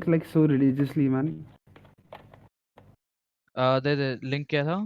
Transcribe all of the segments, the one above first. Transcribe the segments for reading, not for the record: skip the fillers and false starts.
like so religiously, man? दे link क्या था?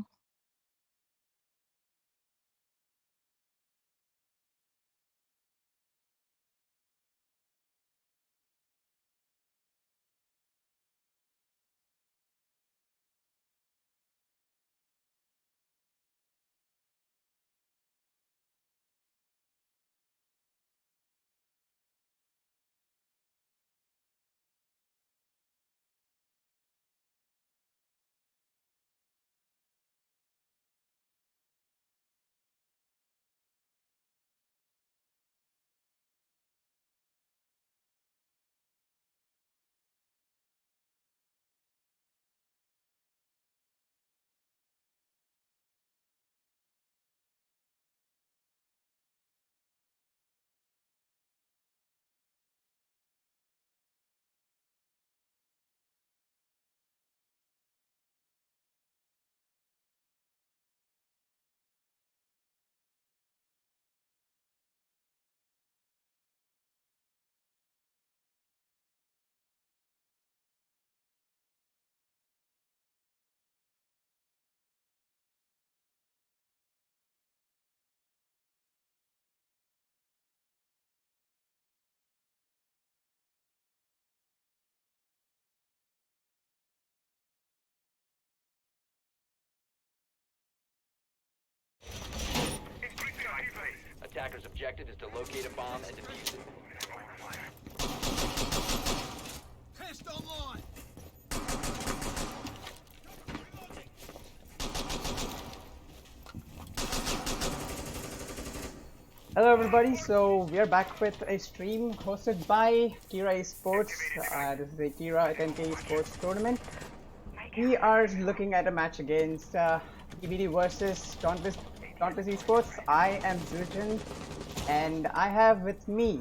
Attacker's objective is to locate a bomb and defuse it. Test online. Hello everybody, so we are back with a stream hosted by Kira Esports. This is a Kira 10K Esports tournament. We are looking at a match against TBD versus Dauntless Esports. I am Zujan and I have with me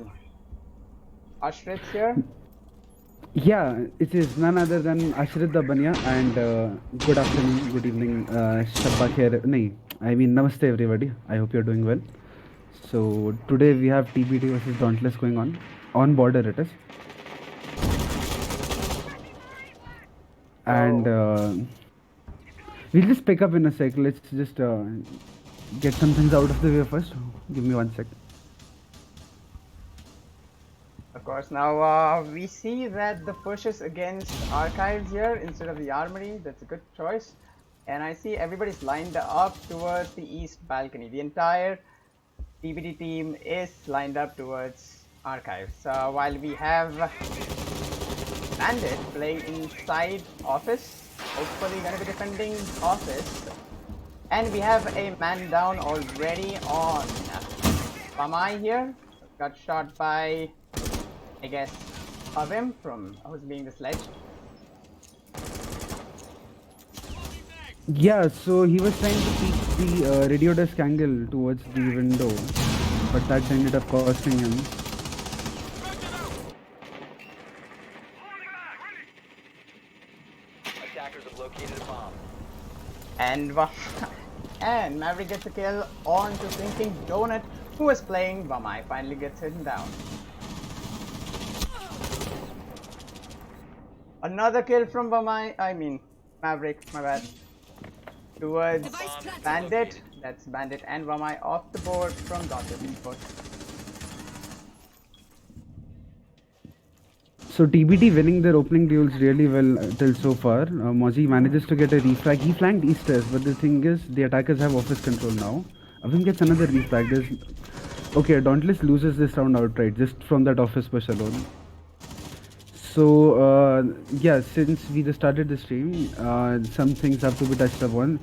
Ashrit here. Yeah, it is none other than Ashrit Dabania, and good afternoon, good evening, Shabba khair. Nahi, I mean Namaste everybody. I hope you're doing well. So today we have TBD versus Dauntless going on border it is, and we'll just pick up in a sec. Let's just get some things out of the way first. Give me 1 sec. Of course, now we see that the push is against Archives here instead of the Armory. That's a good choice. And I see everybody's lined up towards the east balcony. The entire TBD team is lined up towards Archives. While we have Bandit playing inside office, hopefully going to be defending office. And we have a man down already on Pamai here. Got shot by, I guess, Avim from who's being the sledge. Yeah, so he was trying to keep the radio desk angle towards the window, but that ended up costing him. Attackers have located a bomb. And Maverick gets a kill on to Thinking Donut, who was playing Vamai, finally gets him down. Another kill from Maverick, my bad. Towards Bandit, that's Bandit and Vamai off the board from Dauntless Esports. So TBT winning their opening duels really well till so far. Mozzie manages to get a refrag. He flanked Easters, but the thing is, the attackers have office control now. Avim gets another refrag. Okay, Dauntless loses this round outright just from that office push alone. So yeah, since we just started the stream, some things have to be touched upon.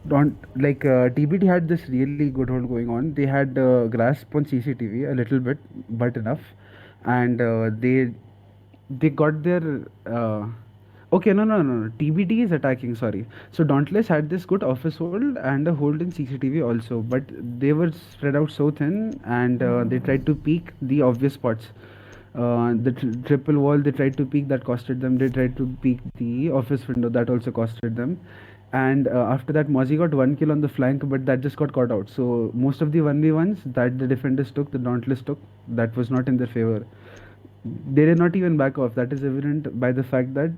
TBT had this really good hold going on. They had grasp on CCTV a little bit, but enough, and they got their okay, no, TBT is attacking, sorry. So Dauntless had this good office hold and a hold in CCTV also, but they were spread out so thin, and they tried to peek the obvious spots. The triple wall they tried to peek, that costed them. They tried to peek the office window, that also costed them. And after that, Mozzie got 1 kill on the flank, but that just got caught out. So most of the 1v1s that the defenders took, the Dauntless took, that was not in their favor. They did not even back off. That is evident by the fact that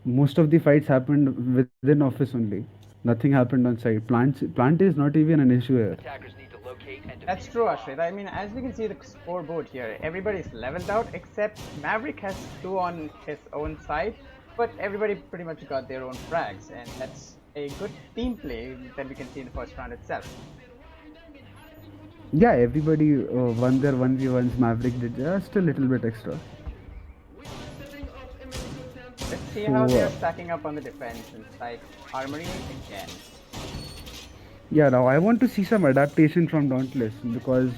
most of the fights happened within office only. Nothing happened on site. Plant is not even an issue here. Attackers need to locate and That's defuse true, the Ashrit. bomb. I mean, as we can see the scoreboard here, everybody's leveled out except Maverick has two on his own side, but everybody pretty much got their own frags, and that's a good team play that we can see in the first round itself. Yeah, everybody won their 1v1s. Maverick did just a little bit extra. Let's see So, how they're stacking up on the defense inside Armory again. yeah, now I want to see some adaptation from Dauntless because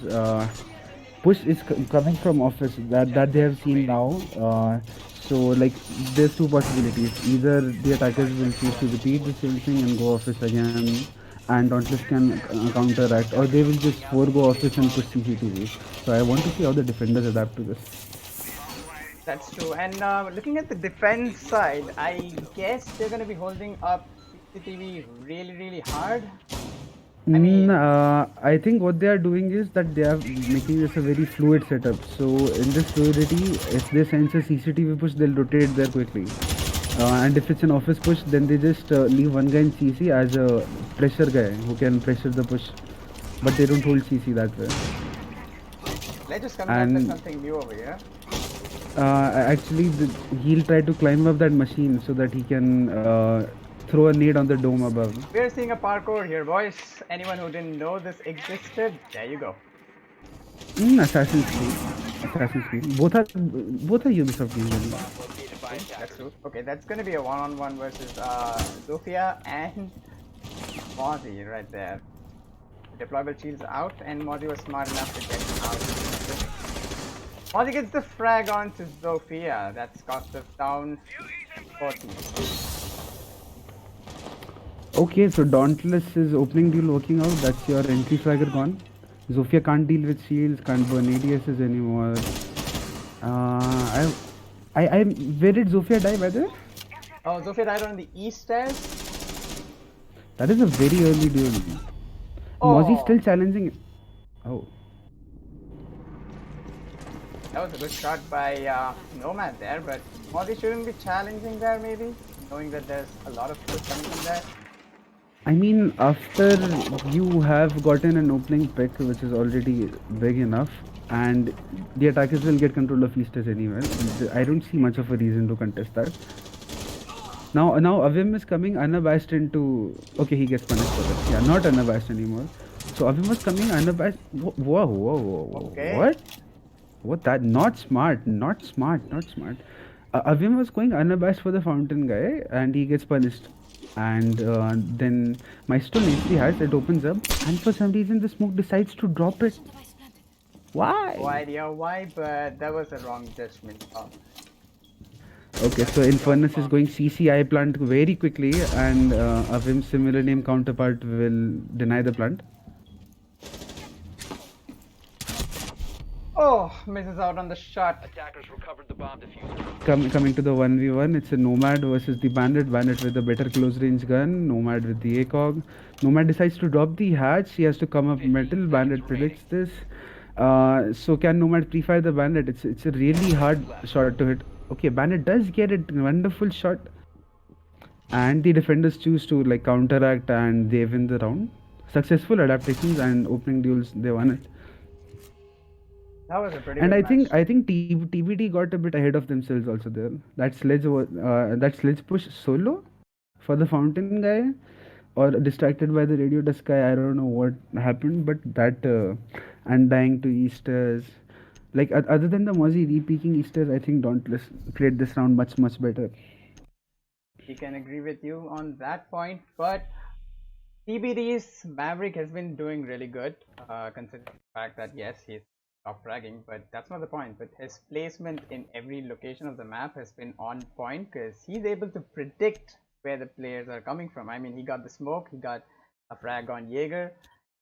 push is coming from office that they have seen now. So like there's two possibilities. Either the attackers will choose to repeat the same thing and go office again, and Dauntless can counteract, or they will just forego office and push CCTV. So I want to see how the defenders adapt to this. That's true. And looking at the defense side, I guess they're going to be holding up CCTV really, really hard. I mean, I think what they are doing is that they are making this a very fluid setup. So in this fluidity, if they sense a CCTV push, they'll rotate there quickly. And if it's an office push, then they just leave one guy in CC as a pressure guy who can pressure the push. But they don't hold CC that way. let's just come up with something new over here. Actually, he'll try to climb up that machine so that he can throw a nade on the dome above. We're seeing a parkour here, boys. Anyone who didn't know this existed, there you go. Assassin's Creed. Assassin's Creed. Both are Ubisoft games. Really. Located by That's attackers. true. Okay, that's gonna be a one-on-one versus Zofia and Mozzie right there. Deployable shields out, and Mozzie was smart enough to get out. Mozzie gets the frag onto Zofia. That's cost us down 40. Okay, so Dauntless is opening deal working out. That's your entry flagger gone. Zofia can't deal with shields, can't burn ADSs anymore. Where did Zofia die by the way? Oh, Zofia died on the east stairs. That is a very early duel. Mozzie's still challenging. Oh. That was a good shot by Nomad there, but Mozzie shouldn't be challenging there maybe, knowing that there's a lot of push coming from there. I mean, after you have gotten an opening pick, which is already big enough, and the attackers will get control of Easters anyway, I don't see much of a reason to contest that. Now Avim is coming unabashed into. Okay, he gets punished for this. Yeah, not unabashed anymore. So Avim was coming unabashed. Whoa. Okay. What that? Not smart. Not smart. Avim was going unabashed for the fountain guy, and he gets punished. And then Maestro needs the hatch. It opens up, and for some reason the smoke decides to drop it. Why? No idea why, but that was a wrong judgment. Okay, so Infernus is going CCI plant very quickly, and Avim's similar name counterpart will deny the plant. Oh, misses out on the shot. Attackers recovered the bomb diffuser. Coming to the 1v1, it's a Nomad versus the Bandit. Bandit with a better close range gun, Nomad with the ACOG. Nomad decides to drop the hatch, he has to come up metal. Bandit predicts this. So can Nomad pre-fire the Bandit? It's a really hard shot to hit. Okay, Bandit does get it, wonderful shot. And the defenders choose to like counteract and they win the round. Successful adaptations and opening duels, they won it. That was a pretty And good match. I think TBD got a bit ahead of themselves also there. That sledge push solo for the fountain guy, or distracted by the radio desk guy. I don't know what happened, but that undying to Easters, like other than the Mozzie re-peaking Easters, I think Dauntless played this round much better. We can agree with you on that point, but TBD's Maverick has been doing really good, considering the fact that yes, he's top fragging, but that's not the point. But his placement in every location of the map has been on point because he's able to predict where the players are coming from. I mean, he got the smoke, he got a frag on Jaeger,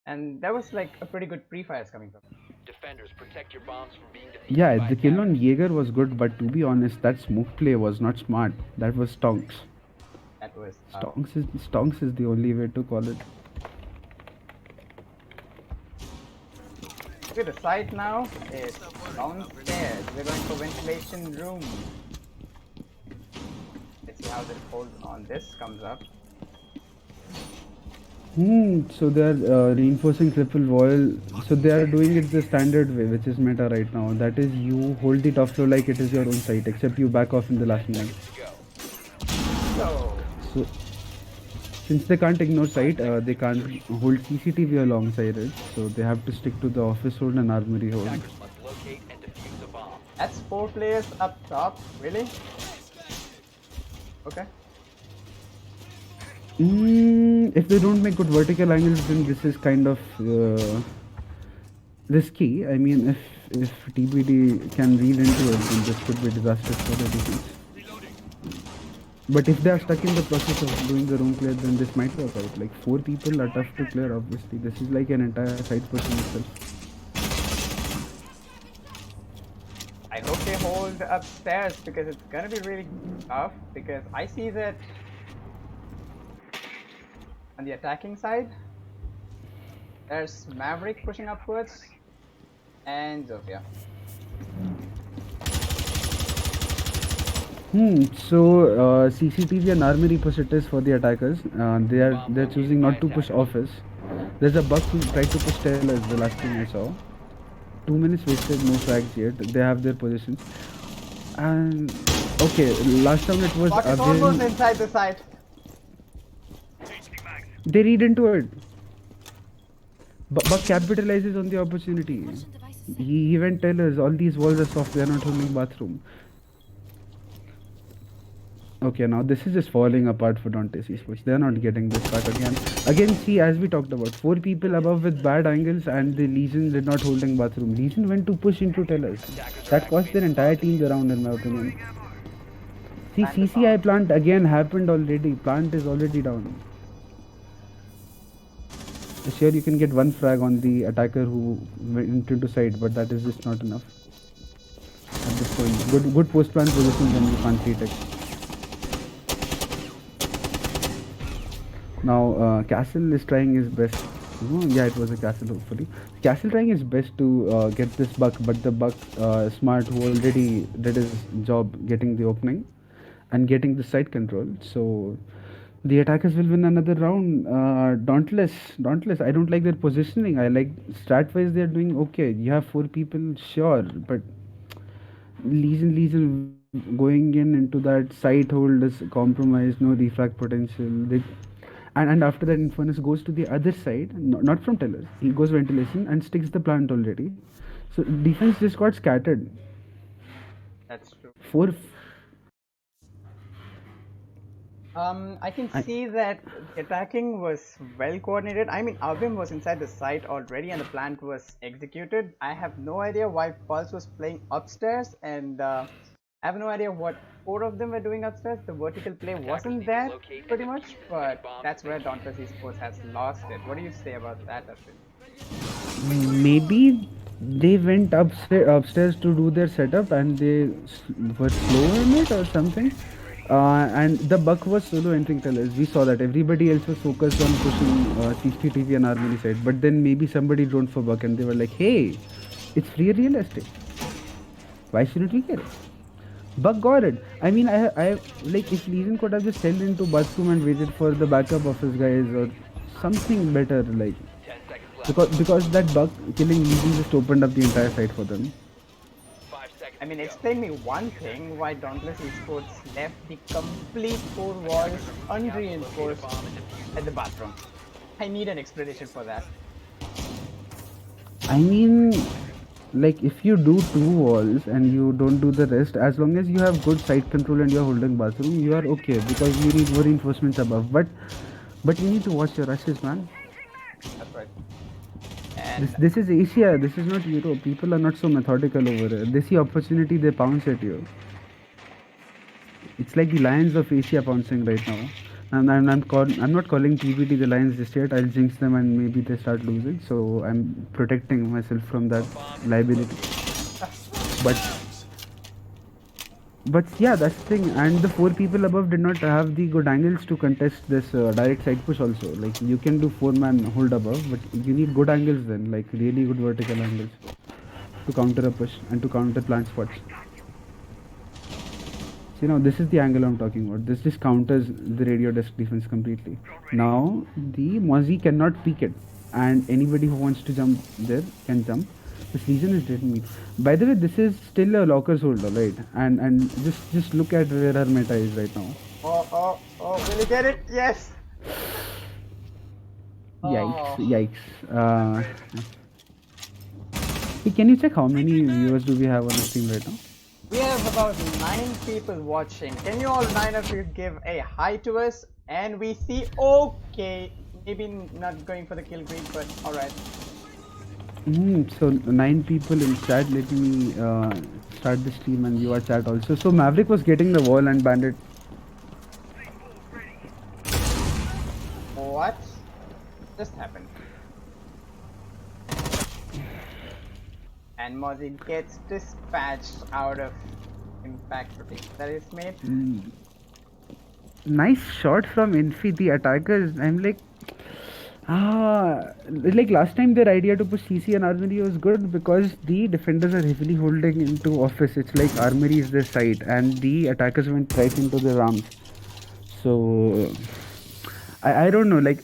and that was like a pretty good pre-fires coming from him. Defenders, protect your bombs from being defeated. Yeah, by the kill on attackers. Jaeger was good, but to be honest, that smoke play was not smart. That was stonks. That was Stonks is the only way to call it. Okay, the site now is downstairs. We're going for ventilation room. Let's see how this holds on. This comes up. So they are reinforcing triple wall. So they are doing it the standard way, which is meta right now. That is, you hold the top floor like it is your own site, except you back off in the last minute. So, So since they can't ignore site, they can't hold CCTV alongside it. So they have to stick to the office hold and armory hold. Attackers must locate and defuse a bomb. that's 4 players up top. Really? Okay. If they don't make good vertical angles, then this is kind of risky. I mean, if TBD can read into it, then this could be disastrous for the defense. But if they are stuck in the process of doing the room clear, then this might work out. Like 4 people are tough to clear. Obviously, this is like an entire site pushing itself. I hope they hold upstairs because it's gonna be really tough. Because I see that on the attacking side, there's Maverick pushing upwards and Zofia. So CCTV and armory push it is for the attackers. They're choosing not to push office. There's a bug who tried to push tail as the last thing I saw. 2 minutes wasted, no frags yet. They have their positions. And okay, last time it was Buck is almost again. inside the site. They read into it. Buck capitalizes on the opportunity. He went tell us all these walls are soft. They are not holding bathroom. Okay, now this is just falling apart for Dauntless Esports. They are not getting this back again. Again, see, as we talked about, 4 people above with bad angles, and the Legion did not holding bathroom. Legion went to push into tellers. That cost their entire team around, in my opinion. See, CCI plant again happened already. Plant is already down. Sure, you can get 1 frag on the attacker who went into side, but that is just not enough at this point. Good post plant positions, and you can't retake. Now, Castle is trying his best. Yeah, it was a Castle, hopefully. Castle trying his best to get this buck, but the buck smart who already did his job getting the opening and getting the side control. So the attackers will win another round. Dauntless. I don't like their positioning. I like strat-wise they're doing okay. You have 4 people, sure, but Legion going into that side hold is compromised, no refract potential. And after that, Infernus goes to the other side, not from tellers. He goes ventilation and sticks the plant already. So defense just got scattered. That's true. 4. I can see that attacking was well coordinated. I mean, Avim was inside the site already and the plant was executed. I have no idea why Pulse was playing upstairs, and I have no idea what 4 of them were doing upstairs. The vertical play wasn't there pretty much, but that's where Dauntless Esports has lost it. What do you say about that, Ashwin? Maybe they went upstairs to do their setup and they were slow in it or something. And the buck was solo entering tellers. We saw that everybody else was focused on pushing CCTV and armory side. But then maybe somebody droned for buck and they were like, hey, it's free real estate. Why shouldn't we get it? Buck got it. I mean, I like if Legion could have just held into bathroom and waited for the backup of his guys or something better, like 10 seconds left. because that Buck killing Legion just opened up the entire site for them. 5 seconds. I mean, to go. explain me one thing why Dauntless Esports left the complete 4 walls unreinforced at the bathroom. I need an explanation for that. I mean, like if you do 2 walls and you don't do the rest, as long as you have good site control and you're holding bathroom, you are okay because you need more reinforcements above. But you need to watch your rushes, man. That's right. And This is Asia. This is not Europe. People are not so methodical over here. They see opportunity, they pounce at you. It's like the lions of Asia pouncing right now. And I'm not calling TBD the lions just yet. I'll jinx them and maybe they start losing. So I'm protecting myself from that liability. But But yeah, that's the thing. And the four people above did not have the good angles to contest this direct side push also. Like you can do four-man hold above, but you need good angles then, like really good vertical angles to counter a push and to counter plant spots. So, this is the angle I'm talking about. This just counters the radio desk defense completely. Now, the Mozzie cannot peek it, and anybody who wants to jump there can jump. This region is dead meat. By the way, this is still a locker's holder, right? And just look at where her meta is right now. Oh, will you get it? Yes! Yikes, Oh. yikes. Hey, can you check how many viewers do we have on the stream right now? We have about 9 people watching. Can you all 9 of you give a hi to us? And we see, okay, maybe not going for the kill greed, but alright. So 9 people in chat. Let me start the stream and view our chat also. So Maverick was getting the wall and Bandit. What just happened? And Mozzie gets dispatched out of impact rotation that is made. Nice shot from Infi. The attackers. I'm like, like last time their idea to push CC and Armory was good because the defenders are heavily holding into office. It's like Armory is their side and the attackers went right into their arms. So I don't know. Like,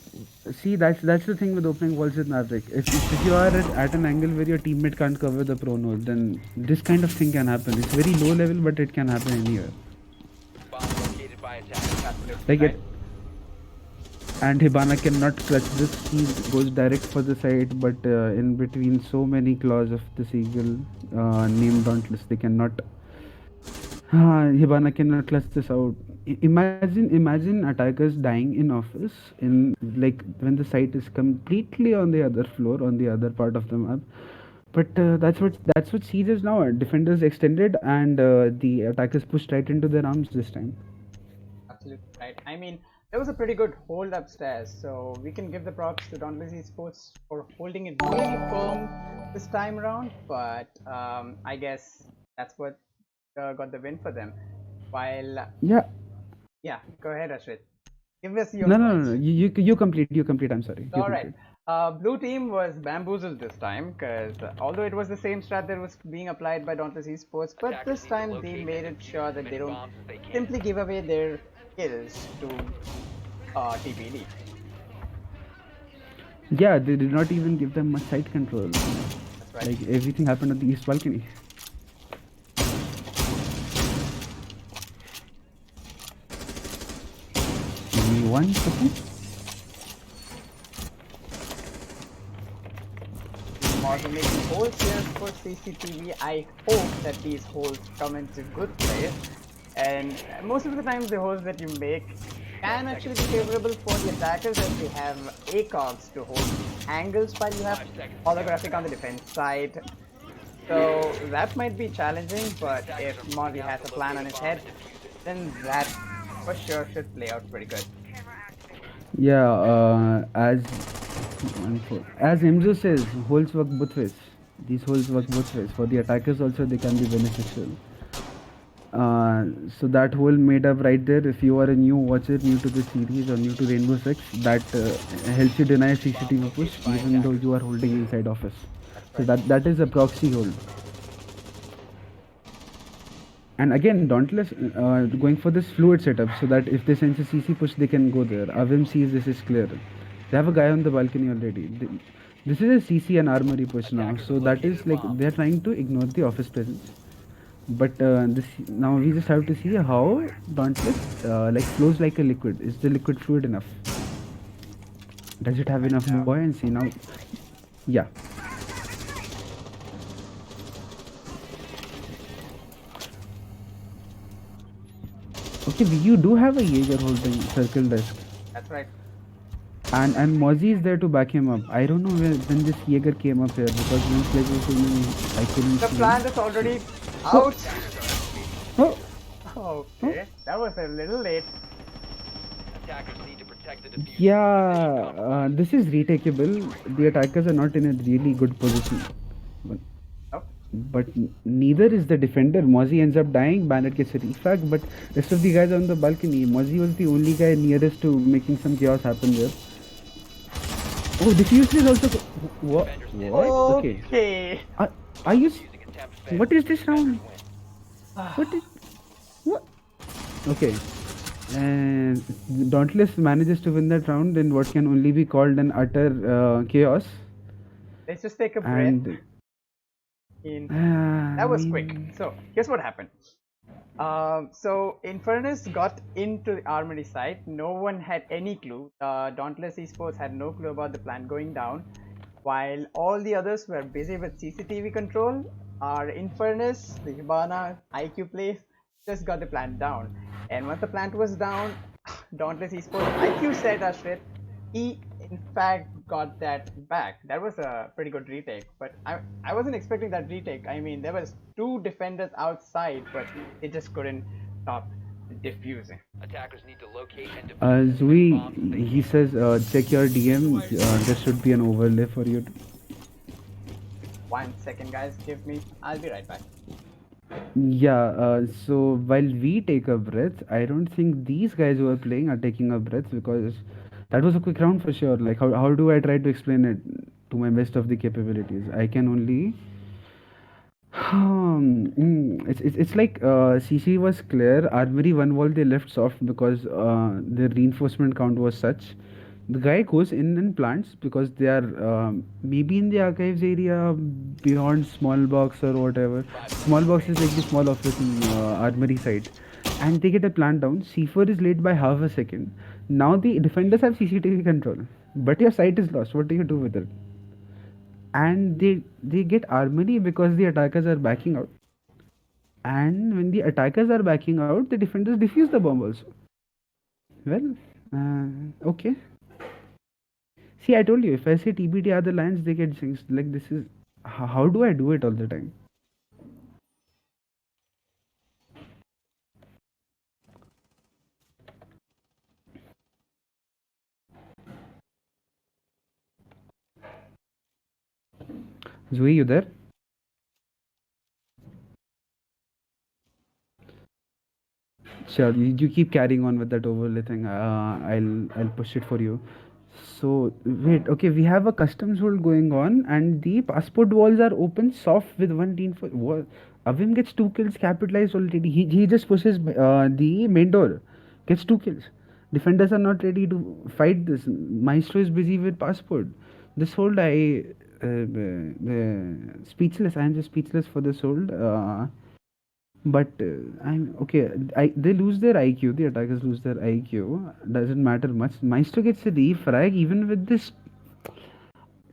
see, that's the thing with opening walls with Maverick. If you are at an angle where your teammate can't cover the pro node, then this kind of thing can happen. It's very low level, but it can happen anywhere. Bomb located by attack. Absolutely Like right. it. And Hibana cannot clutch this. He goes direct for the side, but in between so many claws of the seagull named Dauntless, they cannot. Hibana cannot clutch this out. Imagine attackers dying in office in like when the site is completely on the other floor, on the other part of the map. But that's what Siege is now. Defenders extended and the attackers pushed right into their arms this time. Absolutely right. I mean, there was a pretty good hold upstairs, so we can give the props to Dauntless Esports for holding it really firm this time around. But I guess that's what got the win for them. While Yeah. go ahead, Ashrit. Give us your No. thoughts. You complete. You complete. I'm sorry. You All right. complete. Blue team was bamboozled this time because although it was the same strat that was being applied by Dauntless Esports, but Attackers this need to time they locate made and it sure defuse that as they many don't bombs as they can. simply give away their kills to TBD. Yeah, they did not even give them much site control. That's right. Like everything happened on the east balcony. Give me 1 second. Also making holes here for CCTV. I hope that these holes come into good place. And most of the times the holes that you make can actually be favorable for the attackers as they have ACOGs to hold angles while you have holographic on the defense side. So that might be challenging, but if Mozzie has a plan on his head, then that for sure should play out pretty good. Yeah, as Imzo says, holes work both ways. These holes work both ways. For the attackers also, they can be beneficial. So that hole made up right there. If you are a new watcher, new to the series or new to Rainbow Six, that helps you deny CCTV push even though you are holding inside office. So that is a proxy hold. And again, Dauntless going for this fluid setup so that if they sense a CC push, they can go there. Avim sees this is clear. They have a guy on the balcony already. This is a CC and armory push now, so that is like they're trying to ignore the office presence. But this now we just have to see how Dauntless like flows like a liquid. Is the liquid fluid enough? Does it have enough buoyancy now? Yeah. Okay, you do have a Jaeger holding circle desk. That's right. And Mozzie is there to back him up. I don't know when this Jaeger came up here because when Sledge was telling me I couldn't The see plant is already out. Oh, Okay, that was a little late. Attackers need to protect the diffuser. yeah, this is retakeable. The attackers are not in a really good position. But Oh, but neither is the defender. Mozzie ends up dying, Bandit gets a refrag, but rest of the guys are on the balcony. Mozzie was the only guy nearest to making some chaos happen there. Oh, diffuser is also. What? Defenders What? disable the Okay. diffuser. Okay. Are you? Using attempt failed. What is this Defenders round? win. What is? What? Okay. And Dauntless manages to win that round in what can only be called an utter chaos. Let's just take a breath. And That I was quick. mean, So here's what happened. So Infernus got into the armory site. No one had any clue. Dauntless Esports had no clue about the plant going down, while all the others were busy with CCTV control. Our Infernus, the Hibana, IQ place just got the plant down. And once the plant was down, Dauntless Esports IQ said Ashrit, he in fact got that back. That was a pretty good retake, but I wasn't expecting that retake. I mean, there was two defenders outside, but they just couldn't stop defusing. Attackers need to locate and defuse Zui, bombs as they he can. says, check your DM. There should be an overlay for you. 1 second, guys. Give me. I'll be right back. Yeah, so while we take a breath, I don't think these guys who are playing are taking a breath because that was a quick round for sure. Like, how do I try to explain it to my best of the capabilities? I can only. It's like CC was clear. Armory one wall they left soft because the reinforcement count was such. The guy goes in and plants because they are maybe in the archives area beyond small box or whatever. Small box is like the small office in armory site, and they get a plant down. C4 is late by half a second. Now the defenders have CCTV control, but your site is lost. What do you do with it? And they get armory because the attackers are backing out, and when the attackers are backing out, the defenders defuse the bomb also. Well, okay. See, I told you, if I say TBD are the lines, they get jinxed. Like, this is how do I do it all the time? Zoe, you there? Sure, you keep carrying on with that overlay thing. I'll push it for you. So wait, okay, we have a customs hold going on, and the passport walls are open soft with one team for what? Avim gets two kills, capitalized already. He just pushes the main door, gets two kills. Defenders are not ready to fight this. Maestro is busy with passport. This hold speechless. I am just speechless for this hold. But I'm okay. They lose their IQ. The attackers lose their IQ. Doesn't matter much. Maestro gets a refrag even with this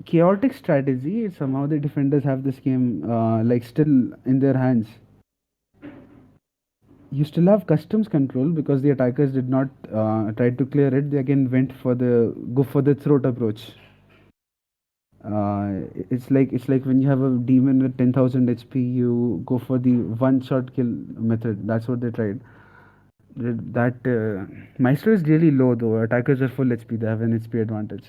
chaotic strategy. Somehow the defenders have this game like still in their hands. You still have customs control because the attackers did not try to clear it. They again went for the go for the throat approach. It's like when you have a demon with 10,000 HP, you go for the one shot kill method. That's what they tried. That Maestro is really low though. Attackers are full HP. They have an HP advantage.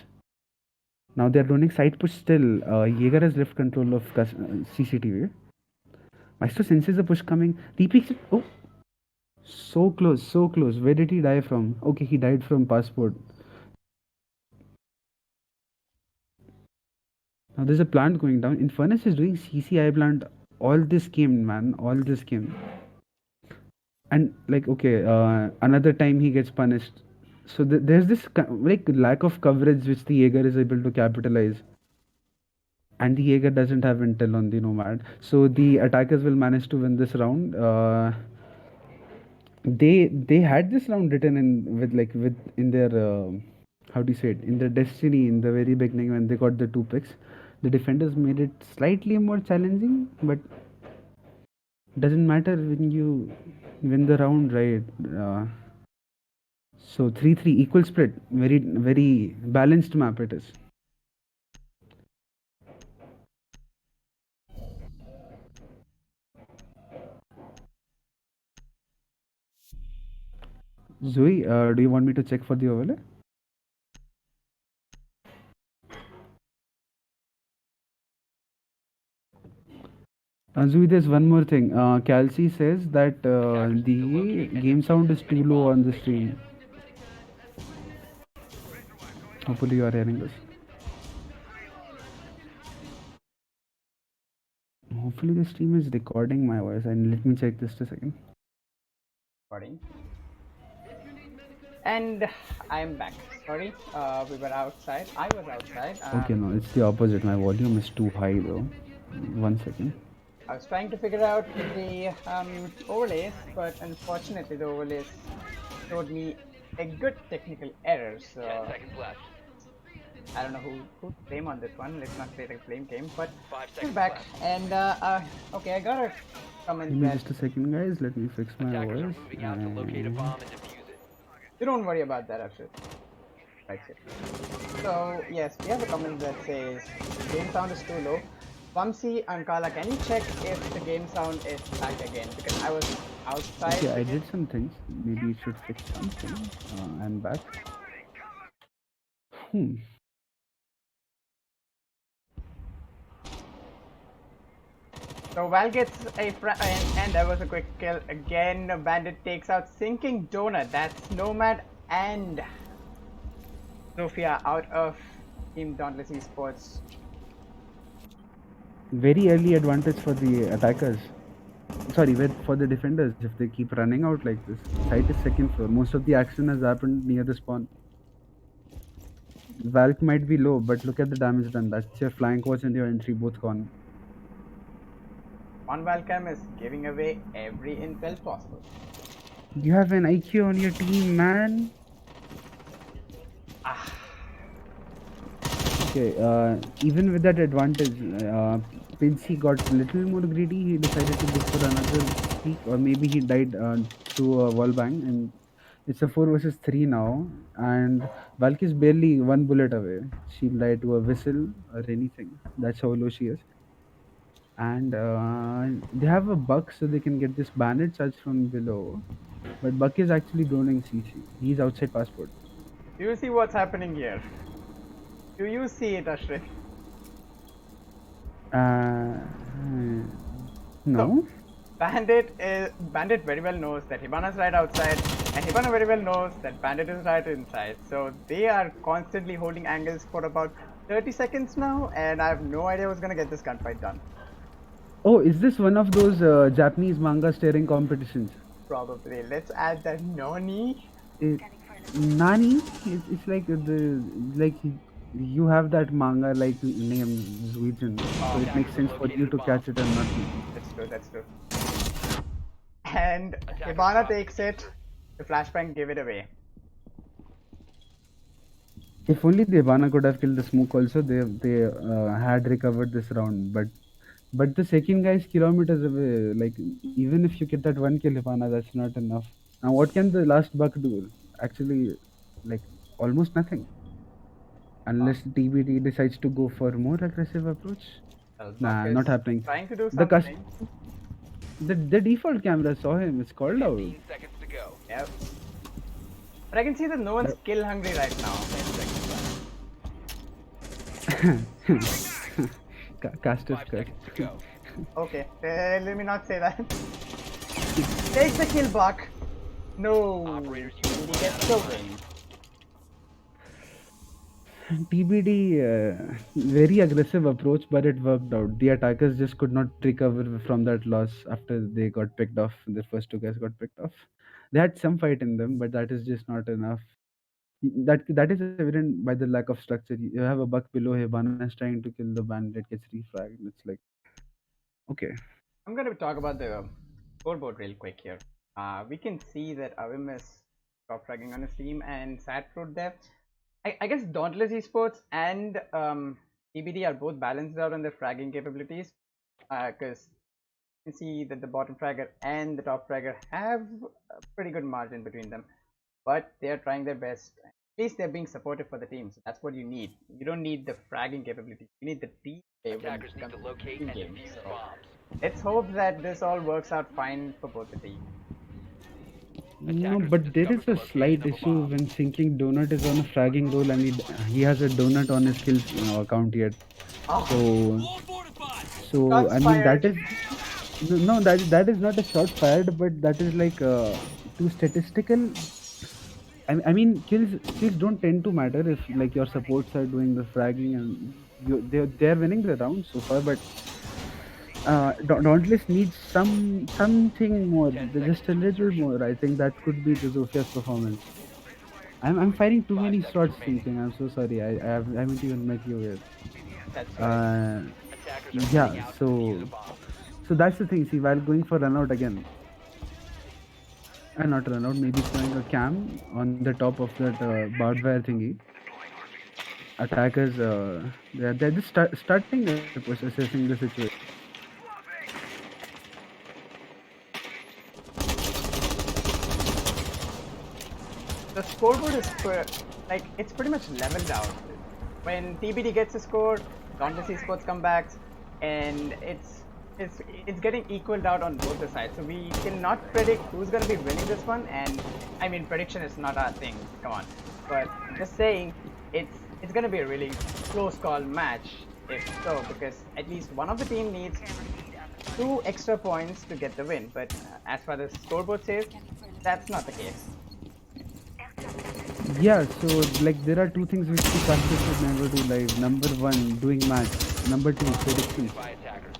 Now they are running side push still. Jaeger has left control of CCTV. Maestro senses a push coming. Repeats it. Oh, so close, so close. Where did he die from? Okay, he died from passport. Now there's a plant going down. Infernus is doing CCI plant all this game, man. All this game. And like, okay, another time he gets punished. So there's this like lack of coverage which the Jaeger is able to capitalize. And the Jaeger doesn't have intel on the Nomad. So the attackers will manage to win this round. They had this round written in with in their how do you say it, in their destiny in the very beginning when they got the two picks. The defenders made it slightly more challenging, but doesn't matter when you win the round, right? So 3-3 equal split, very balanced map it is. Zoe, do you want me to check for the overlay? Zui, there's one more thing. Kelsey says that the game sound is too low on the stream. Hopefully, you are hearing this. Hopefully, the stream is recording my voice. And let me check this a second. Recording. And I'm back. Sorry, we were outside. I was outside. Okay, no, it's the opposite. My volume is too high though. 1 second. I was trying to figure out the overlays, but unfortunately the overlays showed me a good technical error. 10 So seconds left. I don't know who to blame on this one. Let's not play the blame game. But 5 we're seconds back, left. and okay, I got a comment Give me that just a second, guys. Let me fix my Attackers are voice. moving out to locate a And bomb and defuse it. you don't worry about that, Arshit. Right here. So yes, we have a comment that says game sound is too low. Vamsi and Kala, can you check if the game sound is back again? Because I was outside. okay, I with did it. some things. Maybe it should fix something. I'm back. Hmm. So Val gets a and there was a quick kill again. Bandit takes out Sinking Donut. That's Nomad and Sophia out of Team Dauntless Esports. Very early advantage for the attackers. Sorry, for the defenders if they keep running out like this. Site is second floor. Most of the action has happened near the spawn. Valk might be low, but look at the damage done. That's your flank watch and your entry both gone. One Valcam is giving away every intel possible. You have an IQ on your team, man. Okay, even with that advantage, Pinsy got a little more greedy. He decided to go for another peek, or maybe he died to a wall bang, and it's a 4 versus 3 now. And Valk is barely one bullet away. She'll die to a whistle or anything. That's how low she is. And they have a Buck, so they can get this bandit charge from below. But Buck is actually droning CC. He's outside passport. Do you see what's happening here? Do you see it, Ashrit? No. Bandit very well knows that Hibana's right outside, and Hibana very well knows that Bandit is right inside. So they are constantly holding angles for about 30 seconds now, and I have no idea who's gonna get this gunfight done. Oh, is this one of those Japanese manga staring competitions? Probably. Let's add that Noni. Nani? It's like you have that manga like name Zuijin, so it makes sense for you to catch it and not me. That's true, that's true. And Hibana takes it. The flashbang gave it away. If only the Ivana could have killed the smoke also, they had recovered this round. But the second guy is kilometers away. Like even if you get that one kill, Ivana, that's not enough. Now what can the last buck do? Actually, like almost nothing. Unless TBD decides to go for more aggressive approach. Nah, not happening. Trying to do The something. the default camera saw him. It's called out. 15 seconds to go. Yep. But I can see that no one's kill hungry right now. Caster's 5 cut. seconds to go. Okay, let me not say that. Take the kill, Buck. No. Operators, He you gets the win. TBD, very aggressive approach, but it worked out. The attackers just could not recover from that loss after they got picked off. The first two guys got picked off. They had some fight in them, but that is just not enough. That is evident by the lack of structure. You have a buck below. Hibana is trying to kill the bandit, gets refragged. It's like, okay. I'm going to talk about the scoreboard real quick here. We can see that Avim is top fragging on his team and Sadfruit there. I guess Dauntless Esports and TBD are both balanced out on their fragging capabilities, because you can see that the bottom fragger and the top fragger have a pretty good margin between them, but they are trying their best. At least they're being supportive for the team, so that's what you need. You don't need the fragging capabilities, you need the team play when it Attackers need comes to to locate team and games. defuse So bombs. let's hope that this all works out fine for both the teams. No, but there is a slight issue when Sinking Donut is on a fragging roll and he has a donut on his kill count yet. Oh. So So Shots I mean fired. that is no, that is not a shot fired, but that is like too statistical. I mean kills don't tend to matter if like your supports are doing the fragging and they're winning the round so far, but Dauntless needs something more, 10 seconds just a to little insertion. more. I think that could be the Zofia's performance. I'm firing too 5 many seconds shots, remaining. Thinking. I'm so sorry. I haven't even met you yet. That's right. Uh, Attackers are yeah. heading out to defuse a So bomb. so that's the thing. See, while going for run out again, not run out, maybe throwing a cam on the top of that barbed wire thingy. Attackers, they're just starting their push, assessing the situation. The scoreboard is like it's pretty much leveled out. When TBD gets a score, Dauntless Esports come back, and it's getting equaled out on both the sides. So we cannot predict who's gonna be winning this one. And I mean, prediction is not our thing. Come on, but I'm just saying it's gonna be a really close call match if so, because at least one of the team needs 2 extra points to get the win. But as far as scoreboard says, that's not the case. Yeah, so like there are two things which the casters should never do live. Number one, doing maths. Number two, predictions, By attackers.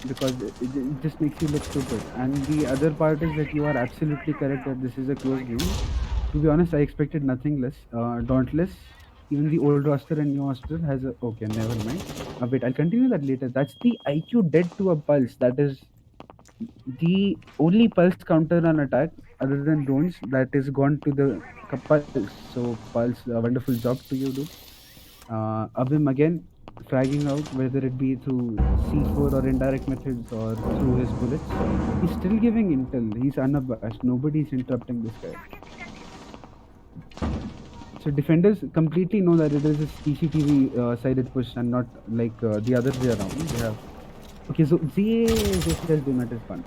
because it just makes you look stupid. And the other part is that you are absolutely correct that this is a close game. To be honest, I expected nothing less. Dauntless, even the old roster and new roster has a okay. Never mind. Wait, I'll continue that later. That's the IQ dead to a pulse. That is the only pulse counter on attack other than drones that is gone to the pulse. So pulse, a wonderful job to you, dude. Abhim again fragging out, whether it be through C4 or indirect methods or through his bullets. He's still giving intel. He's unabashed. Nobody's interrupting this guy. So defenders completely know that it is a CCTV sided push and not like the other way around. They have okay. So Zofia's doing is fun.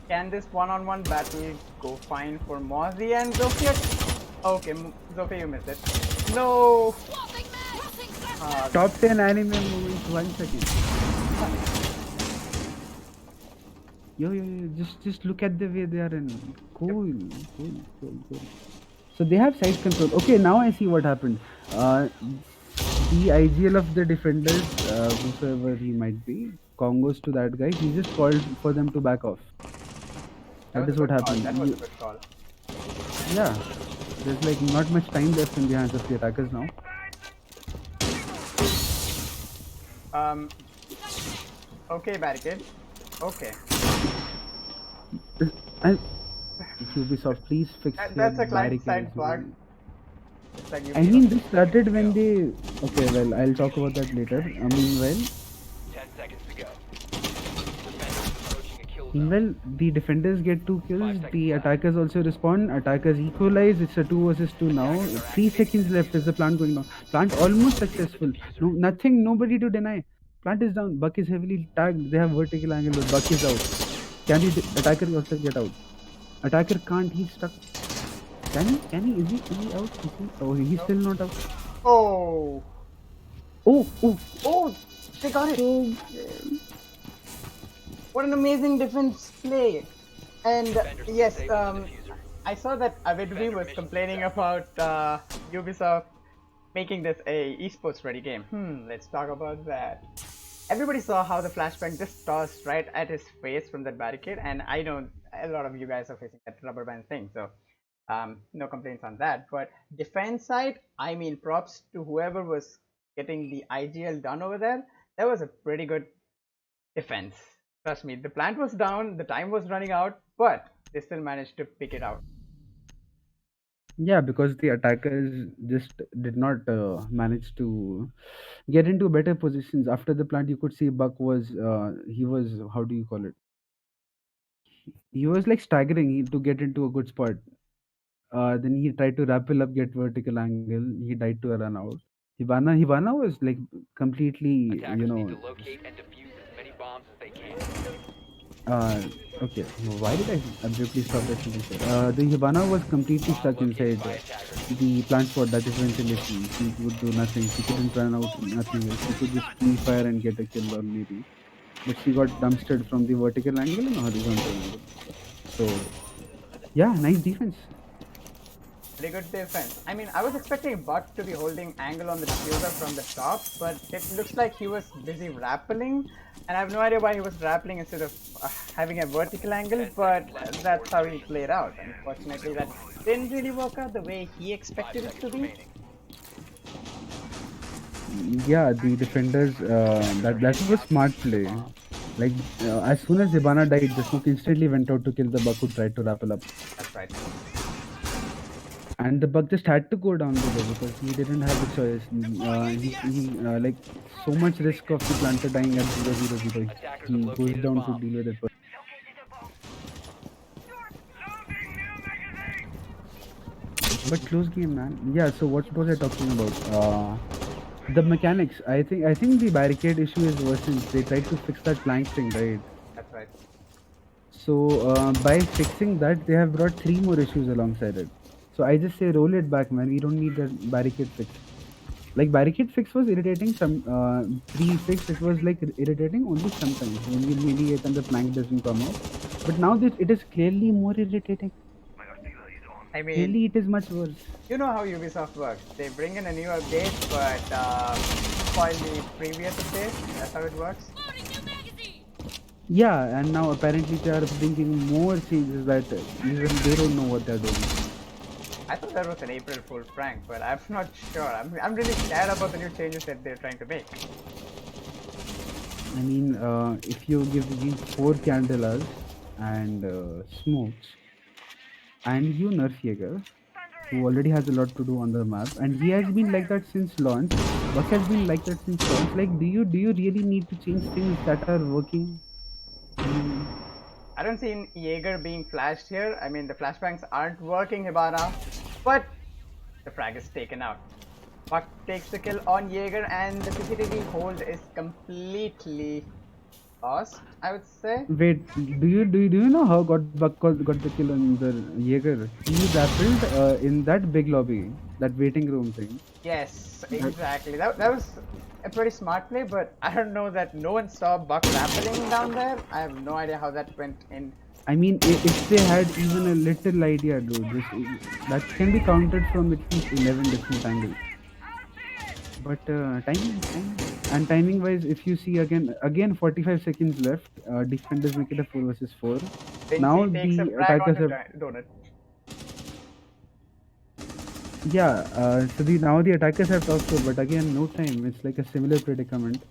Can this one-on-one battle go fine for Mozzie and Zofia? Okay, Zofia, you missed it. No! Top 10 anime moments. 1 second. Yo, just look at the way they are in. Cool. So they have side control. Okay, now I see what happened. The IGL of the defenders, whosoever he might be, Congos to that guy, he just called for them to back off. That That was a is what good call. happened. That was a good call. Yeah, there's like not much time left in the hands of the attackers now. Um. Okay, barricade. Okay. And Ubisoft, please fix your That's a client side barricades, bug. man. It's like I mean, Ubisoft. this started when they. Okay, well, I'll talk about that later. Meanwhile, 10 seconds to go. Defenders approaching a kill zone. meanwhile, the defenders get 2 kills. The attackers also respond. Attackers equalize. It's a 2 versus 2 now. 3 seconds left. Is the plant going down? Plant almost successful. No, nothing. Nobody to deny. Plant is down. Buck is heavily tagged. They have vertical angle, but Buck is out. Can the attacker also get out? Attacker can't. He's stuck. Can he? Can he? Is he out? Is he? Oh, he's still not out. Oh! Oh. Oh! They got it! So What an amazing defense play! And Defenders yes, disable the diffuser. I saw that Avidvi was complaining about Ubisoft making this a esports ready game. Let's talk about that. Everybody saw how the flashbang just tossed right at his face from that barricade, and I know a lot of you guys are facing that rubber band thing, so no complaints on that. But defense side, I mean, props to whoever was getting the IGL done over there. That was a pretty good defense. Trust me, the plant was down, the time was running out, but they still managed to pick it out. yeah, because the attackers just did not manage to get into better positions. After the plant, you could see Buck was he was, how do you call it? He was like staggering to get into a good spot. Then he tried to rappel up, get vertical angle. He died to a run out. Hibana was like completely, Attackers need to locate and defuse as many bombs as they can. uh, Okay, why did I abruptly stop that sentence? The Hibana was completely stuck inside the plant spot, that is ventilation. She would do nothing. She couldn't run out, nothing else. She could just pre-fire and get a kill or maybe. But she got dumpstered from the vertical angle and horizontal angle. So, yeah, nice defense. Pretty good defense. I mean, I was expecting Buck to be holding angle on the diffuser from the top, but it looks like he was busy rappelling, and I have no idea why he was rappelling instead of having a vertical angle, but that's how he played out. Unfortunately, that didn't really work out the way he expected it to be. Yeah, the defenders, that was smart play. Like, as soon as Hibana died, the smoke instantly went out to kill the Buck who tried to rappel up. That's right. And the Buck just had to go down below because he didn't have a choice. Like, so much risk of the planter dying at 0-0-0. He goes down to deal with it. But close game, man. Yeah. So what was I talking about? The mechanics. I think the barricade issue is worse since they tried to fix that plank thing, right? That's right. So by fixing that, they have brought 3 more issues alongside it. So I just say roll it back, man. We don't need that barricade fix. Like barricade fix was irritating. Some pre-fix it was like irritating only sometimes when you mediate and the plank doesn't come out. But now this it is clearly more irritating. I mean, Clearly it is much worse. you know how Ubisoft works. They bring in a new update, but spoil the previous update. That's how it works. Yeah, and now apparently they are bringing more changes that even they don't know what they're doing. I thought that was an April Fool prank, but I'm not sure. I'm really scared about the new changes that they're trying to make. I mean, if you give these 4 candelas and smokes, and you nerf Jaeger, who already has a lot to do on the map, and he has been like that since launch. Buck has been like that since launch. Like, do you really need to change things that are working? I don't see Jaeger being flashed here. I mean, the flashbangs aren't working, Hibana, but the frag is taken out. Buck takes the kill on Jaeger, and the CCTV hold is completely lost, I would say. Wait, do you know how Buck got the kill on the Jaeger? He rappelled in that big lobby, that waiting room thing. Yes, exactly. That was a pretty smart play, but I don't know that no one saw Buck rappelling down there. I have no idea how that went in. I mean, if they had even a little idea, dude, that can be counted from at least 11 different angles. But timing wise, if you see again 45 seconds left, defenders make it a 4 versus 4. Now Takes a the frag attackers on have, the donut. yeah. So now the attackers have top floor, but again no time. It's like a similar predicament.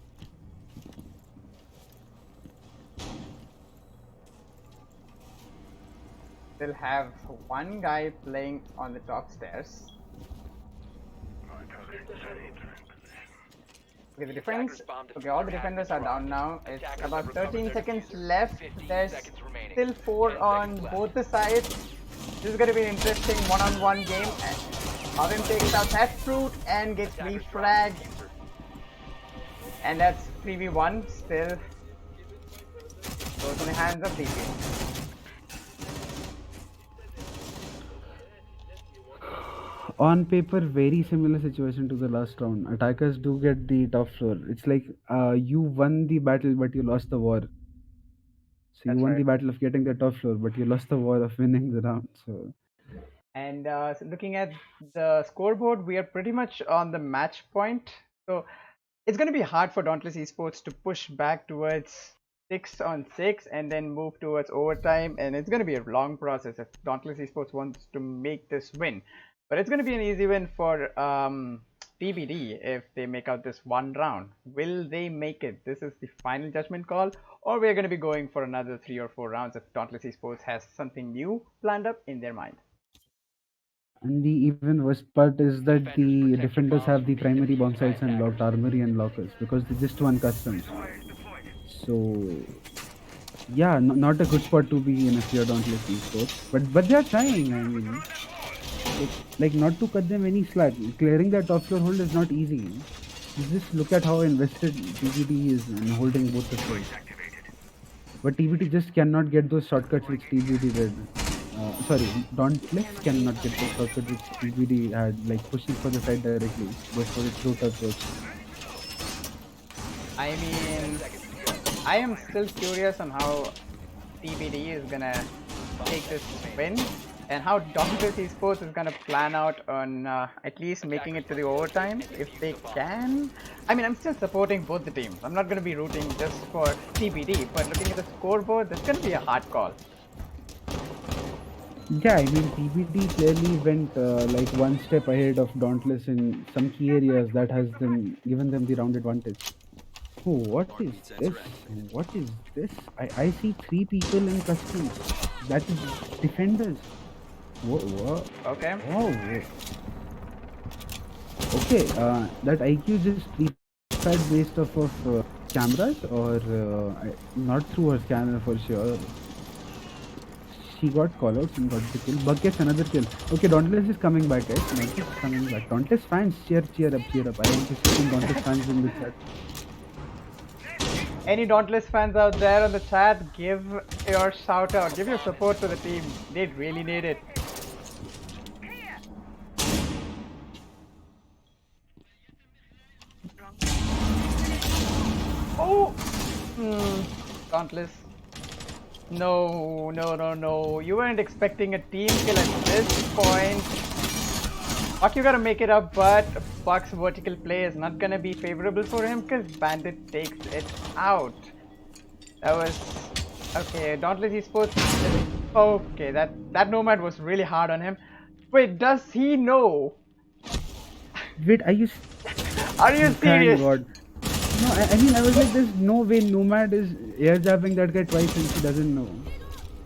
They'll have one guy playing on the top stairs. Okay, the defense. Okay, all the defenders are down now. It's about 13 seconds left. There's still 4 on both the sides. This is going to be an interesting one-on-one game. Avim takes out that fruit and gets refragged. And that's 3v1 still. Goes in the hands of DP. On paper, very similar situation to the last round. Attackers do get the top floor. It's like you won the battle, but you lost the war. So you won the battle of getting the top floor, but you lost the war of winning the round. So. And so looking at the scoreboard, we are pretty much on the match point. So it's going to be hard for Dauntless Esports to push back towards 6-on-6 and then move towards overtime. And it's going to be a long process if Dauntless Esports wants to make this win. But it's going to be an easy win for TBD if they make out this one round. Will they make it? This is the final judgment call, or we're going to be going for another 3 or 4 rounds if Dauntless Esports has something new planned up in their mind. And the even worst part is that the defenders have the primary bomb sites and locked armory and lockers because they just won customs. So yeah, not a good spot to be in if you're Dauntless Esports. But they're trying. I mean, like not to cut them any slack. Clearing that top floor hold is not easy. You just look at how invested TBD is in holding both the floors. but TBD just cannot get those shortcuts which TBD did. Sorry, Dauntless cannot get those shortcuts which TBD had, like pushing for the side directly. Goes for its root approach. I mean, I am still curious on how TBD is gonna take this win and how Dauntless Esports is gonna plan out on at least making it to the overtime if they can. I mean, I'm still supporting both the teams. I'm not gonna be rooting just for TBD, but looking at the scoreboard, that's gonna be a hard call. Yeah, I mean TBD clearly went like one step ahead of Dauntless in some key areas that has them given them the round advantage. Oh, what is this? What is this? I see three people in custom. That is defenders. Whoa. Okay. Oh. Okay, that IQ just prepared based off of cameras or not through her scanner for sure. She got callouts and got the kill. Bug gets another kill. Okay, Dauntless is coming back, guys. Dauntless is coming back. Dauntless fans, cheer up. I want to see some Dauntless fans in the chat. Any Dauntless fans out there on the chat, give your shout out, give your support to the team. They really need it. Oh! Dauntless. No. You weren't expecting a team kill at this point. Buck, you gotta make it up, but Buck's vertical play is not gonna be favorable for him because Bandit takes it out. That was... Okay, Dauntless Esports... Okay, that Nomad was really hard on him. Wait, does he know? Wait, are you... Are you serious? Thank God. No, I mean, I was like, there's no way Nomad is air jabbing that guy twice and she doesn't know.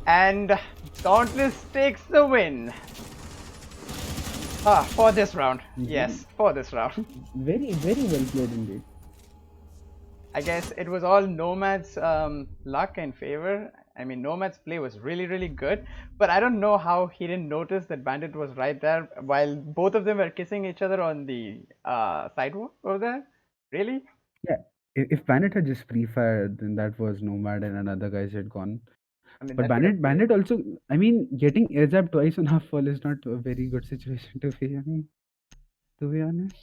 And Dauntless takes the win. For this round. Yes, for this round. Very well played indeed. I guess it was all Nomad's luck and favor. I mean, Nomad's play was really good, but I don't know how he didn't notice that Bandit was right there while both of them were kissing each other on the sidewalk over there. Really? Yeah, if Bandit had just pre-fired, then that was Nomad and another guys had gone. I mean, But Bandit also, I mean, getting air jab twice on half fall is not a very good situation to be in, to be honest.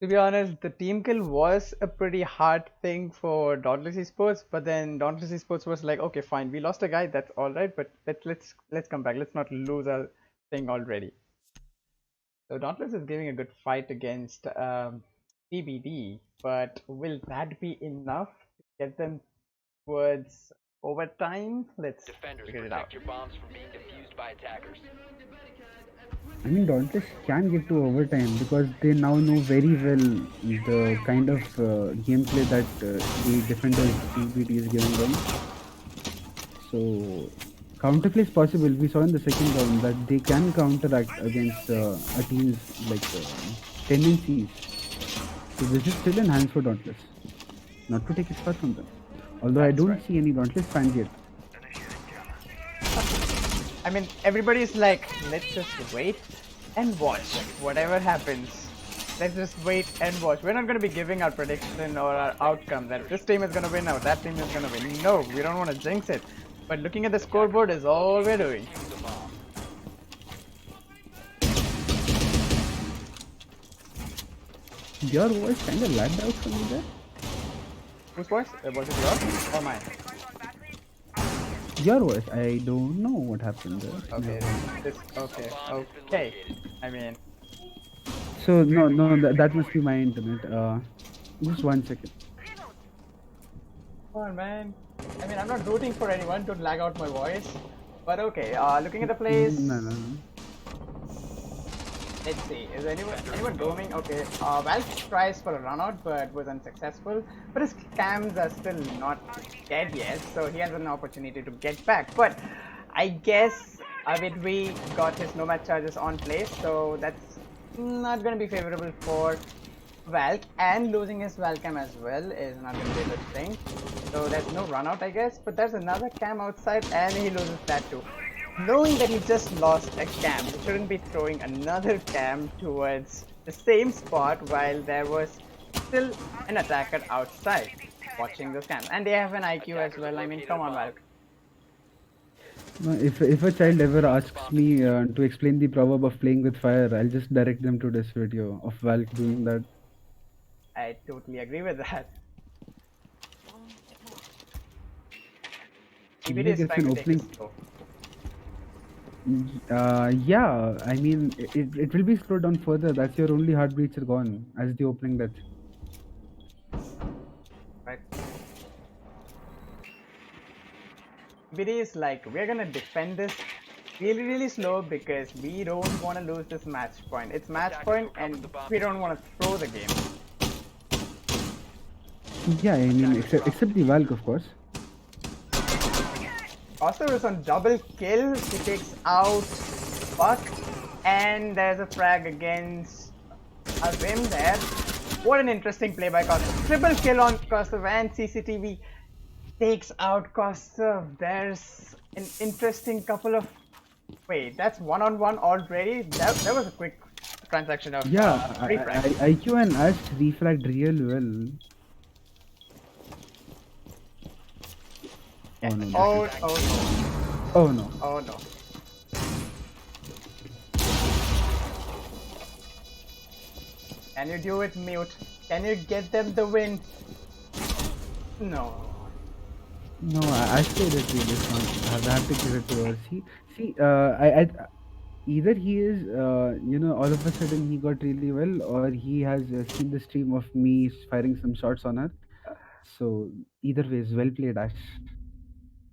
To be honest, the team kill was a pretty hard thing for Dauntless Esports, but then Dauntless Esports was like, okay, fine, we lost a guy, that's all right, but let's come back. Let's not lose our thing already. So Dauntless is giving a good fight against TBD, but will that be enough to get them towards overtime? Let's Defenders, figure it out. protect your bombs from being defused by attackers. I mean, Dauntless can get to overtime because they now know very well the kind of gameplay that the defenders TBD is giving them. So, counterplay is possible. We saw in the second round that they can counteract against a team's like tendencies. So this is still in hands for Dauntless. Not to take it far from them. Although I don't see any Dauntless fans yet. I mean, everybody's like, let's just wait and watch. Whatever happens, let's just wait and watch. We're not going to be giving our prediction or our outcome that this team is going to win or that team is going to win. No, we don't want to jinx it. But looking at the scoreboard is all we're doing. Your voice kind of lagged out from me there. Whose voice? Was it yours or mine? Your voice. I don't know what happened there. Okay. Okay. I mean, So no, that must be my internet. Just 1 second. come on, man. I mean, I'm not rooting for anyone. Don't lag out my voice. But okay. Looking at the plays. No. Let's see. Is anyone roaming? Okay. Valk tries for a run out but was unsuccessful. But his cams are still not dead yet, so he has an opportunity to get back. But I guess Avidvi got his nomad charges on place, so that's not going to be favorable for Valk, and losing his Valcam as well is not going to be a good thing. So there's no run out, I guess, but there's another cam outside and he loses that too. Knowing that he just lost a cam, he shouldn't be throwing another cam towards the same spot while there was still an attacker outside. watching those cams. And they have an IQ as well. I mean, come on, Valk. No, if a child ever asks me to explain the proverb of playing with fire, I'll just direct them to this video of Valk doing that. I totally agree with that. TBD He is gets trying an to take this opening. slow. Yeah, I mean, it will be slowed down further. That's your only heart breacher gone as the opening death. Right? TBD is like, we're gonna defend this really, really slow because we don't want to lose this match point. It's match point and we don't want to throw the game. Yeah, I mean, except the Valk, of course. Also, is on double kill. He takes out Buck, and there's a frag against Azim there. What an interesting play by Kostov. Triple kill on Kostov, and CCTV takes out Kostov. There's an interesting couple of. Wait, that's one-on-one already? That was a quick transaction of Yeah, refrag. IQ and Ash refragged real well. Oh no. Oh no. Oh no. Oh no. Can you do it, Mute? Can you get them the win? No. No, I played it really fun. I have to give it to us. Either he is, all of a sudden he got really well, or he has seen the stream of me firing some shots on her. So either way, is well played, Ash.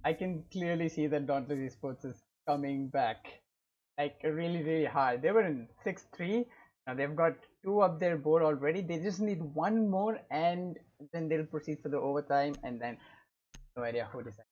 I can clearly see that Dauntless Esports is coming back. Like really, really hard. They were in 6-3. Now they've got 2 up their board already. They just need 1 more and then they'll proceed for the overtime and then no idea who decides.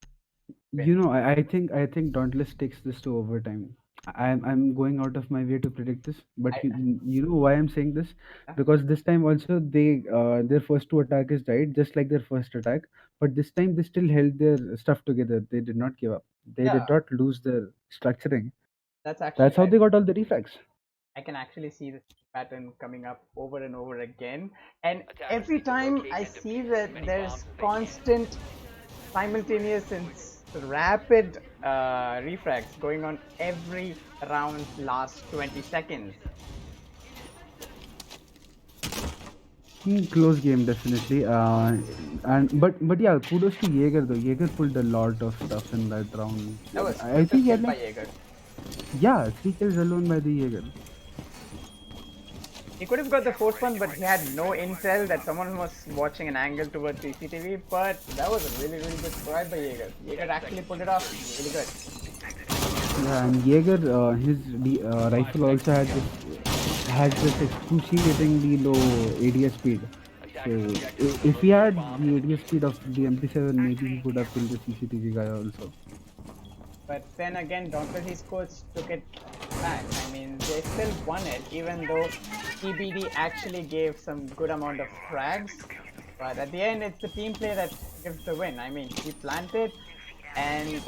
I think Dauntless takes this to overtime. I'm going out of my way to predict this, but I- you know why I'm saying this? Because this time also their first 2 attackers died just like their first attack, but this time they still held their stuff together. They did not give up. They Yeah, did not lose their structuring. that's actually That's how right. they got all the reflex. I can actually see this pattern coming up over and over again. And every time I see that there's constant, simultaneous and rapid refrags going on every round last 20 seconds. Close game definitely. But yeah, kudos to Jaeger though. Jaeger pulled a lot of stuff in that round. That was I think he had by like Jaeger. 3 kills alone by the Jaeger. He could have got the 4th one, but he had no intel that someone was watching an angle towards CCTV. But that was a really, really good try by Jaeger. Jaeger actually pulled it off. Really good. Yeah, and Jaeger, his rifle also has this excruciatingly low ADS speed. So if he had the ADS speed of the MP7, maybe he could have killed the CCTV guy also. But then again, Dauntless Esports took it back. I mean, they still won it, even though TBD actually gave some good amount of frags. But at the end, it's the team play that gives the win. I mean, he planted and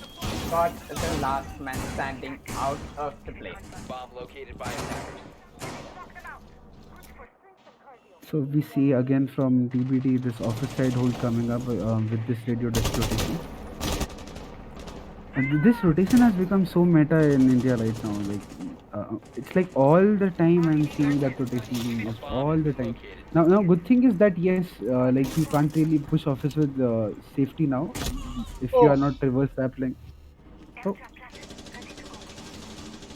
got the last man standing out of the play. Bomb located by attackers. So we see again from TBD this office side hold coming up with this radio desk rotation. And this rotation has become so meta in India right now. Like it's like all the time I'm seeing that rotation being used all the time. Now, good thing is that yes, like you can't really push office with safety now if you are not reverse rappelling. Oh,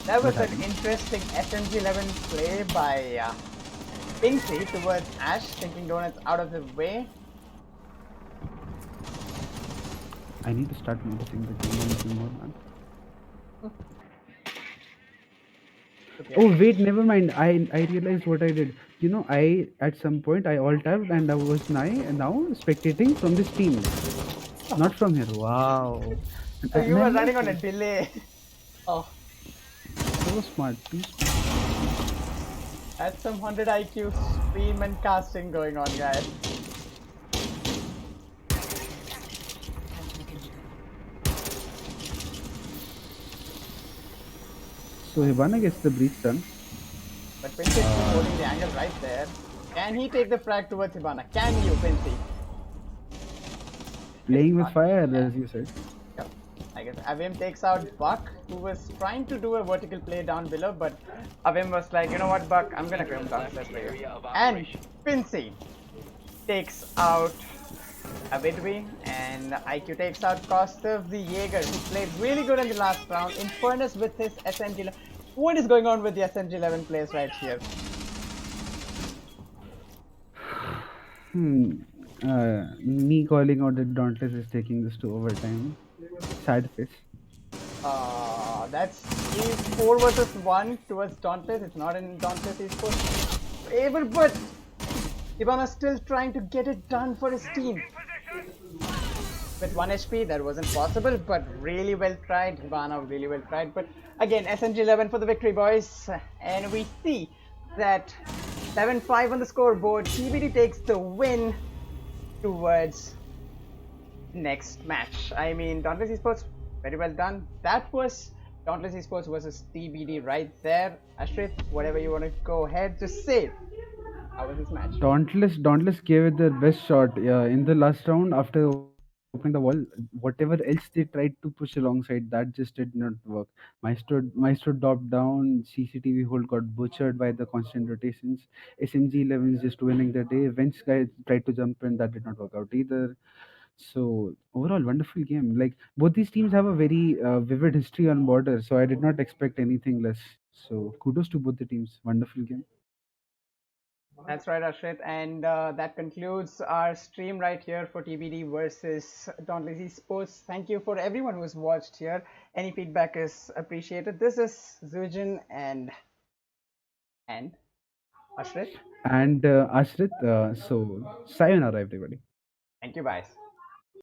That was an interesting SMG11 play by Pinsy towards Ash, thinking Donuts out of the way. I need to start noticing the game a little more, man. Okay. Oh wait, never mind. I realized what I did. I at some point I alt tabbed and I was now spectating from this team, not from here. Wow. So you were running on a delay. Oh, So smart. Too smart. that's some 100 IQ stream and casting going on, guys. So Hibana gets the breach done. But Pinsy is holding the angle right there. Can he take the frag towards Hibana? Can you, Pinsy? Playing with not. fire, Yeah. as you said. Yep. I guess Avim takes out Buck, who was trying to do a vertical play down below, but Avim was like, you know what, Buck, I'm gonna come Left downstairs the for you. area of And operation. Pinsy takes out Abidwi, and IQ takes out Kostov, the Jaeger, who played really good in the last round. In fairness, with his SMG. What is going on with the SMG 11 players right here? Hmm. Me calling out that Dauntless is taking this to overtime. Sad face. That's 4 versus 1 towards Dauntless. It's not in Dauntless Esports favor, but Ibana's still trying to get it done for his team. With 1 HP, that wasn't possible, but really well tried. Ibana really well tried. But again, SMG 11 for the victory, boys. And we see that 7-5 on the scoreboard. TBD takes the win towards next match. I mean, Dauntless Esports, very well done. That was Dauntless Esports versus TBD right there. Ashrit, whatever you want to go ahead, just say. How was this match? Dauntless gave it their best shot in the last round after opening the wall. Whatever else they tried to push alongside, that just did not work. Maestro dropped down. CCTV hold got butchered by the constant rotations. SMG 11 is just winning the day. Venge guy tried to jump in, that did not work out either. So overall, wonderful game. Like both these teams have a very vivid history on border, so I did not expect anything less. So kudos to both the teams. Wonderful game. That's right, Ashrit. And that concludes our stream right here for TBD versus Dauntless Esports. Thank you for everyone who's watched here. Any feedback is appreciated. This is Zujin and Ashrit. And Ashrit, so sayonara, everybody. Thank you, guys.